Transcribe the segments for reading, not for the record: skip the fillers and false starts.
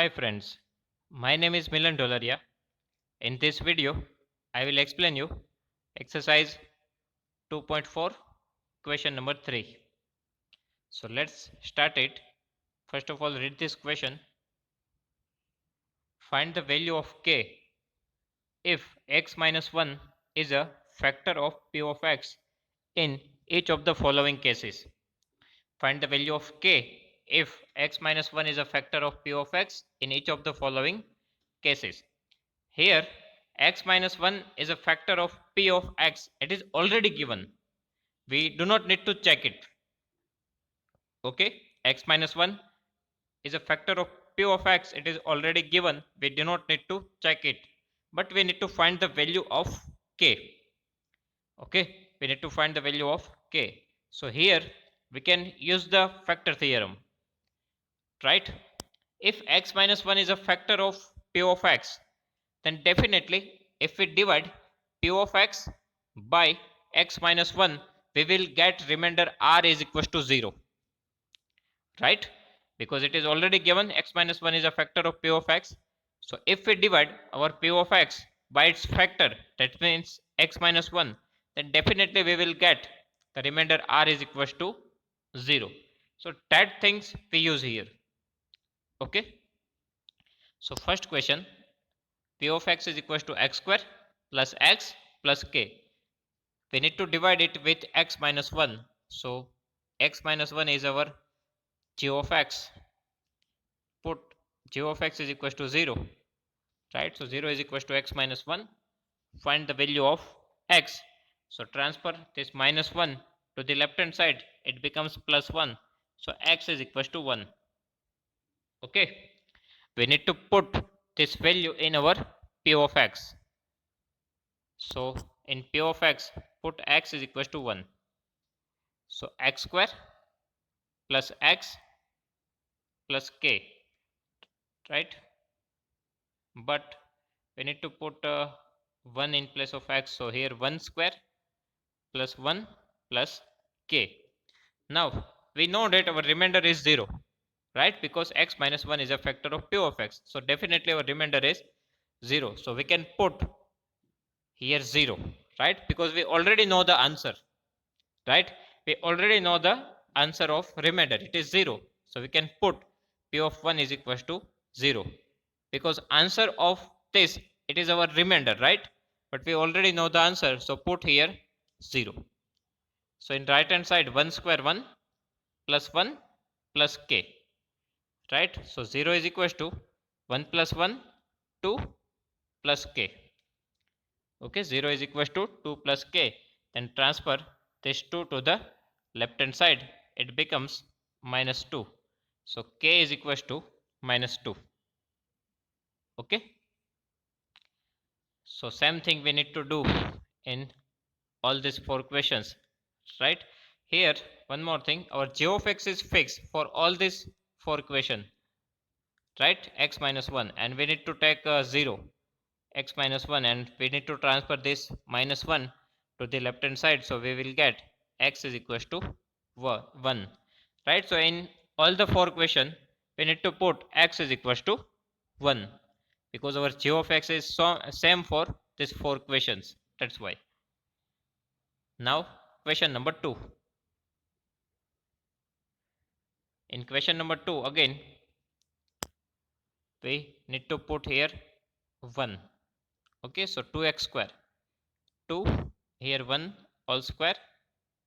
Hi friends, my name is Milan Dolaria. In this video, I will explain you exercise 2.4 question number 3. So let's start it. First of all, read this question. Find the value of k if x minus 1 is a factor of p of x in each of the following cases. Find the value of k if x minus 1 is a factor of p of x in each of the following cases. Here x minus 1 is a factor of p of x. It is already given. We do not need to check it. Okay, x minus 1 is a factor of p of x. It is already given. We do not need to check it. But we need to find the value of k. Okay, we need to find the value of k. So here we can use the factor theorem. Right? If x minus 1 is a factor of p of x, then definitely if we divide p of x by x minus 1, we will get remainder r is equals to 0. Right? Because it is already given x minus 1 is a factor of p of x. So if we divide our p of x by its factor, that means x minus 1, then definitely we will get the remainder r is equals to 0. So that things we use here. Okay. So first question, p of x is equals to x square plus x plus k. We need to divide it with x minus 1. So x minus 1 is our g of x. Put g of x is equals to 0. Right? So 0 is equals to x minus 1. Find the value of x. So transfer this minus 1 to the left hand side. It becomes plus 1. So x is equals to 1. Okay. We need to put this value in our p of x. So in p of x, put x is equals to 1. So x square plus x plus k, right? But we need to put 1 in place of x. So here 1 square plus 1 plus k. Now we know that our remainder is 0, right? Because x minus 1 is a factor of p of x. So definitely our remainder is 0. So we can put here 0, right? Because we already know the answer, right? We already know the answer of remainder. It is 0. So we can put p of 1 is equals to 0. Because answer of this, it is our remainder, right? But we already know the answer. So put here 0. So in right hand side 1 square 1 plus 1 plus k, right? So 0 is equals to 1 plus 1 2 plus k. Okay, 0 is equals to 2 plus k. Then transfer this 2 to the left hand side. It becomes minus 2. So k is equals to minus 2. Okay. So same thing we need to do in all these 4 questions, right? Here one more thing, our g of x is fixed for all these 4 questions, right? X minus 1, and we need to take 0 x minus 1, and we need to transfer this minus 1 to the left hand side. So we will get x is equals to 1, right? So in all the 4 question we need to put x is equals to 1, because our g of x is same for these 4 questions. That's why. Now question number 2. In question number 2 again we need to put here 1. Okay, so 2x square 2, here 1 all square,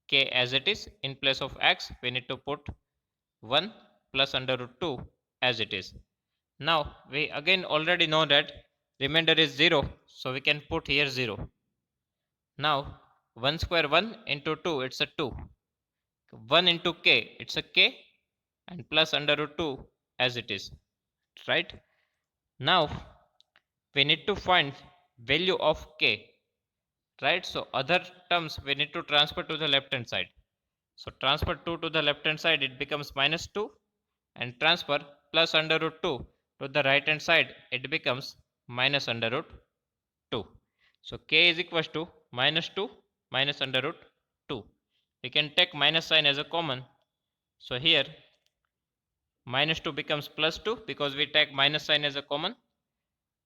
k as it is. In place of x we need to put 1 plus under root 2 as it is. Now we again already know that remainder is 0, so we can put here 0. Now 1 square 1 into 2, it's a 2. 1 into k, it's a k, and plus under root 2 as it is, right? Now we need to find value of k, right? So other terms we need to transfer to the left hand side. So transfer 2 to the left hand side, it becomes minus 2, and transfer plus under root 2 to the right hand side, it becomes minus under root 2. So k is equals to minus 2 minus under root 2. We can take minus sign as a common. So here minus 2 becomes plus 2 because we take minus sign as a common.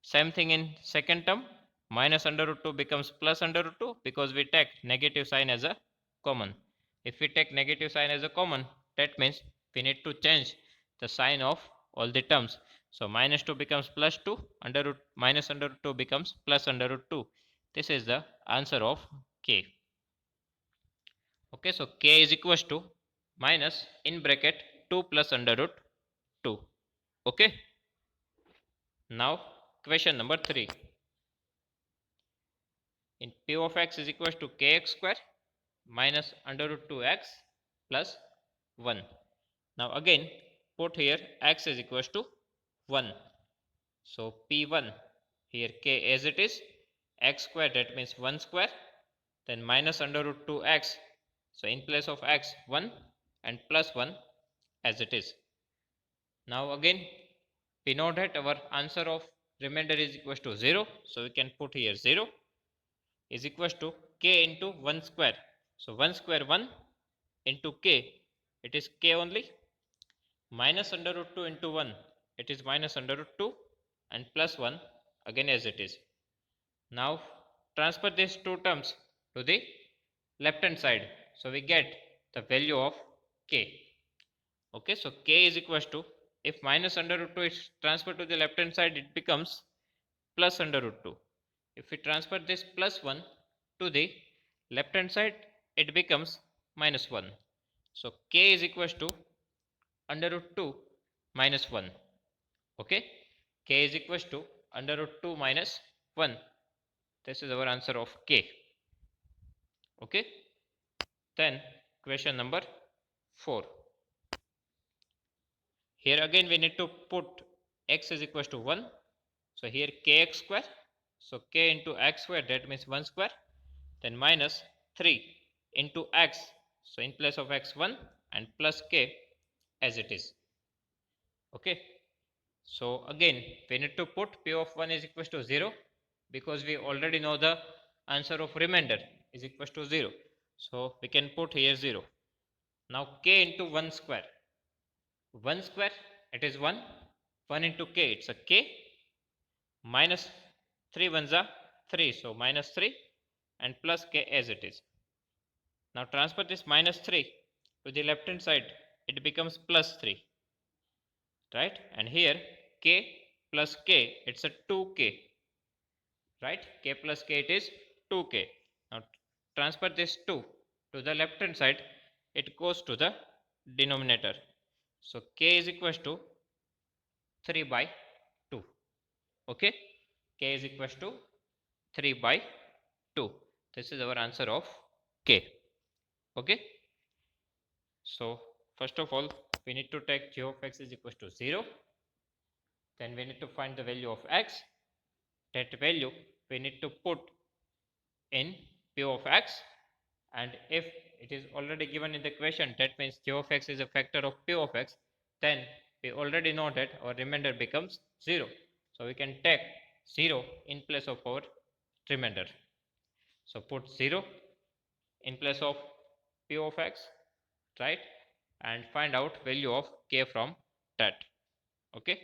Same thing in second term, minus under root 2 becomes plus under root 2 because we take negative sign as a common. If we take negative sign as a common, that means we need to change the sign of all the terms. So minus 2 becomes plus 2, under root minus under root 2 becomes plus under root 2. This is the answer of k. Okay, so k is equals to minus in bracket 2 plus under root 2. Okay. Now question number 3. In p of x is equals to kx square minus under root 2x plus 1. Now again put here x is equals to 1. So p1 here k as it is, x square that means 1 square, then minus under root 2x, so in place of x 1 and plus 1 as it is. Now again we know that our answer of remainder is equals to 0, so we can put here 0 is equals to k into 1 square. So 1 square 1 into k, it is k only, minus under root 2 into 1, it is minus under root 2, and plus 1 again as it is. Now transfer these two terms to the left hand side, so we get the value of k. Okay, so k is equals to, if minus under root 2 is transferred to the left hand side, it becomes plus under root 2. If we transfer this plus 1 to the left hand side, it becomes minus 1. So k is equals to under root 2 minus 1. Okay, k is equals to under root 2 minus 1. This is our answer of k. Okay, then question number 4. Here again we need to put x is equals to 1. So here kx square, so k into x square, that means 1 square, then minus 3 into x, so in place of x 1 and plus k as it is. Okay, so again we need to put p of 1 is equals to 0 because we already know the answer of remainder is equals to 0, so we can put here 0. Now k into 1 square, 1 square it is 1, 1 into k it's a k, minus 3 ones are 3, so minus 3 and plus k as it is. Now transfer this minus 3 to the left hand side, it becomes plus 3, right? And here k plus k, it's a 2k, right? K plus k, it is 2k. Now transfer this 2 to the left hand side, it goes to the denominator. So k is equals to 3 by 2. Okay, k is equals to 3 by 2. This is our answer of k. Okay, so first of all we need to take g of x is equals to 0. Then we need to find the value of x. That value we need to put in p of x, and if it is already given in the question, that means g of x is a factor of p of x, then we already know that our remainder becomes 0. So we can take 0 in place of our remainder. So put 0 in place of p of x, right, and find out value of k from that. Okay,